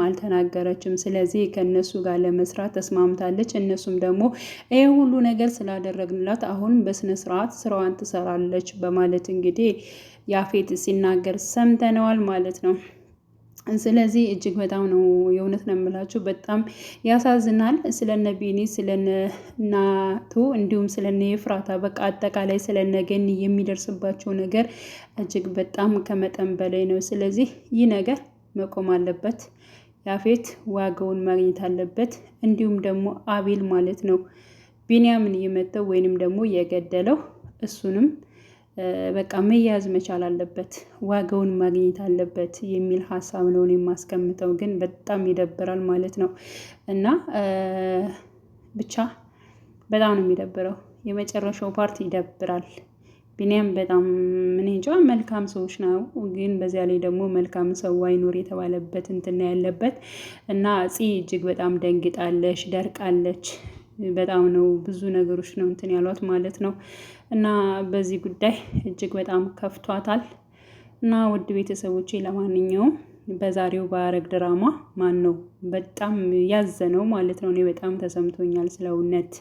አልተናገረችም። ስለዚህ ከነሱ ጋር ለመስራት ተስማምታለች። እነሱም ደግሞ ይህ ሁሉ ነገር ስላደረግንላት አሁን በስነ ስርዓት ስራዋን ትሰራለች በማለት እንግዲህ ያፌት ሲናገር ሰምተነዋል ማለት ነው። ስለዚህ እጅግ በጣም ነው የእውነት ነው የምላችሁ፣ በጣም ያሳዝናል። ስለነ ቢኒ ስለነ ናቱ እንዲሁም ስለነ ኤፍራታ በቃ አጠቃላይ ስለነ ገኒ የሚደርስባቸው ነገር እጅግ በጣም ከመጠን በላይ ነው። ስለዚህ ይህ ነገር መቆም አለበት። ያፌት ዋጋውን ማግኘት አለበት። እንዲሁም ደግሞ አቤል ማለት ነው ቢንያምን የመተው ወይንም ደግሞ የገደለው እሱንም በቃ መያዝ መቻል አለበት፣ ዋጋውን ማግኘት አለበት የሚል ሀሳብ ነው የማስቀምጠው። ግን በጣም ይደብራል ማለት ነው። እና ብቻ በጣም ነው የሚደብረው። የመጨረሻው ፓርት ይደብራል። ቢኒያም በጣም ምን እንጃ መልካም ሰዎች ነው፣ ግን በዚያ ላይ ደግሞ መልካም ሰው አይኖር የተባለበት እንትና ያለበት እና አፄ እጅግ በጣም ደንግጣለች፣ ደርቃለች። በጣም ነው ብዙ ነገሮች ነው እንትን ያሏት ማለት ነው። እና በዚህ ጉዳይ እጅግ በጣም ከፍቷታል። እና ውድ ቤተሰቦቼ ለማንኛውም በዛሬው በሐረግ ድራማ ማን ነው በጣም ያዘነው ማለት ነው። እኔ በጣም ተሰምቶኛል ስለ እውነት